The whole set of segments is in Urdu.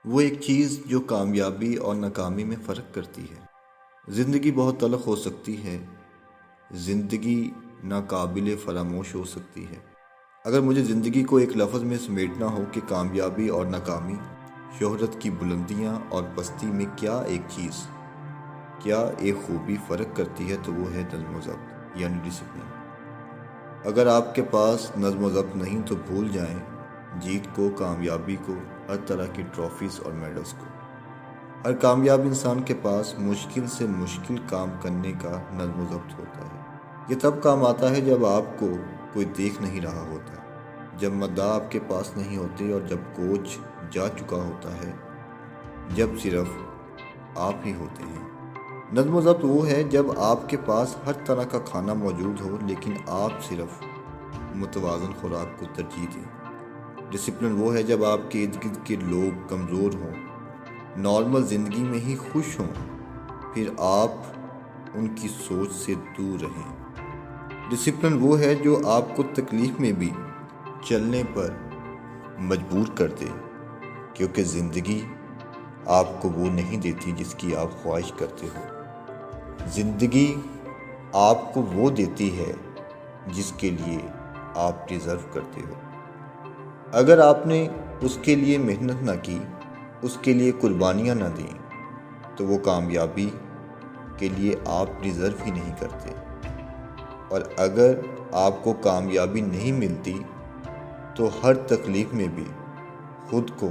وہ ایک چیز جو کامیابی اور ناکامی میں فرق کرتی ہے۔ زندگی بہت تلخ ہو سکتی ہے، زندگی ناقابل فراموش ہو سکتی ہے۔ اگر مجھے زندگی کو ایک لفظ میں سمیٹنا ہو کہ کامیابی اور ناکامی، شہرت کی بلندیاں اور پستی میں کیا ایک خوبی فرق کرتی ہے، تو وہ ہے نظم و ضبط یعنی ڈسپلن۔ اگر آپ کے پاس نظم و ضبط نہیں تو بھول جائیں جیت کو، کامیابی کو، ہر طرح کی ٹرافیز اور میڈلز کو۔ ہر کامیاب انسان کے پاس مشکل سے مشکل کام کرنے کا نظم و ضبط ہوتا ہے۔ یہ تب کام آتا ہے جب آپ کو کوئی دیکھ نہیں رہا ہوتا، جب مداح آپ کے پاس نہیں ہوتے اور جب کوچ جا چکا ہوتا ہے، جب صرف آپ ہی ہوتے ہیں۔ نظم و ضبط وہ ہے جب آپ کے پاس ہر طرح کا کھانا موجود ہو لیکن آپ صرف متوازن خوراک کو ترجیح دیں۔ ڈسپلن وہ ہے جب آپ کے ارد گرد کے لوگ کمزور ہوں، نارمل زندگی میں ہی خوش ہوں، پھر آپ ان کی سوچ سے دور رہیں۔ ڈسپلن وہ ہے جو آپ کو تکلیف میں بھی چلنے پر مجبور کر دے، کیونکہ زندگی آپ کو وہ نہیں دیتی جس کی آپ خواہش کرتے ہو۔ زندگی آپ کو وہ دیتی ہے جس کے لیے آپ ڈیزرو کرتے ہو۔ اگر آپ نے اس کے لیے محنت نہ کی، اس کے لیے قربانیاں نہ دیں، تو وہ کامیابی کے لیے آپ ڈیزرو ہی نہیں کرتے۔ اور اگر آپ کو کامیابی نہیں ملتی تو ہر تکلیف میں بھی خود کو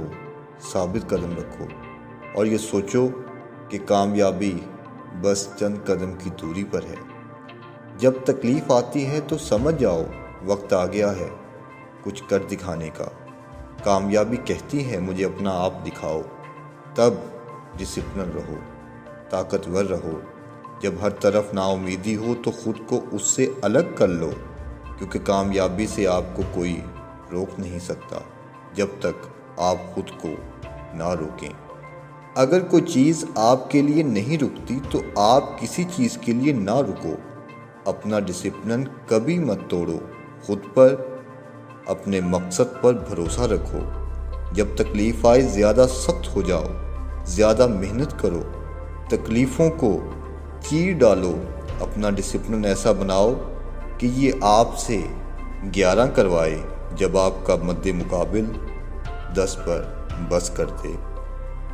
ثابت قدم رکھو اور یہ سوچو کہ کامیابی بس چند قدم کی دوری پر ہے۔ جب تکلیف آتی ہے تو سمجھ جاؤ وقت آ گیا ہے کچھ کر دکھانے کا۔ کامیابی کہتی ہے مجھے اپنا آپ دکھاؤ، تب ڈسپلن رہو، طاقتور رہو۔ جب ہر طرف نا امیدی ہو تو خود کو اس سے الگ کر لو، کیونکہ کامیابی سے آپ کو کوئی روک نہیں سکتا جب تک آپ خود کو نہ روکیں۔ اگر کوئی چیز آپ کے لیے نہیں رکتی تو آپ کسی چیز کے لیے نہ رکو۔ اپنا ڈسپلن کبھی مت توڑو، خود پر، اپنے مقصد پر بھروسہ رکھو۔ جب تکلیف آئے زیادہ سخت ہو جاؤ، زیادہ محنت کرو، تکلیفوں کو چیر ڈالو۔ اپنا ڈسپلن ایسا بناؤ کہ یہ آپ سے 11 کروائے جب آپ کا مد مقابل 10 پر بس کر دے۔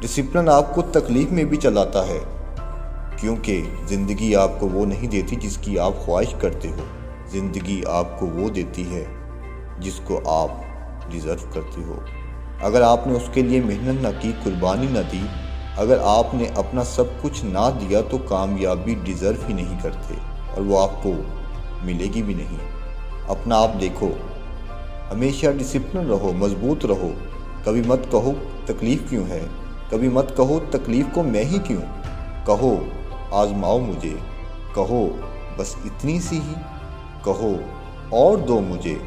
ڈسپلن آپ کو تکلیف میں بھی چلاتا ہے، کیونکہ زندگی آپ کو وہ نہیں دیتی جس کی آپ خواہش کرتے ہو۔ زندگی آپ کو وہ دیتی ہے جس کو آپ ڈیزرو کرتے ہو۔ اگر آپ نے اس کے لیے محنت نہ کی، قربانی نہ دی، اگر آپ نے اپنا سب کچھ نہ دیا تو کامیابی ڈیزرو ہی نہیں کرتے اور وہ آپ کو ملے گی بھی نہیں۔ اپنا آپ دیکھو، ہمیشہ ڈسپلن رہو، مضبوط رہو۔ کبھی مت کہو تکلیف کیوں ہے، کبھی مت کہو تکلیف کو میں ہی کیوں، کہو آزماؤ مجھے، کہو بس اتنی سی ہی، کہو اور دو مجھے۔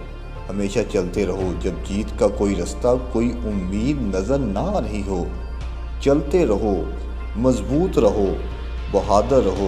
ہمیشہ چلتے رہو جب جیت کا کوئی رستہ، کوئی امید نظر نہ آ رہی ہو۔ چلتے رہو، مضبوط رہو، بہادر رہو۔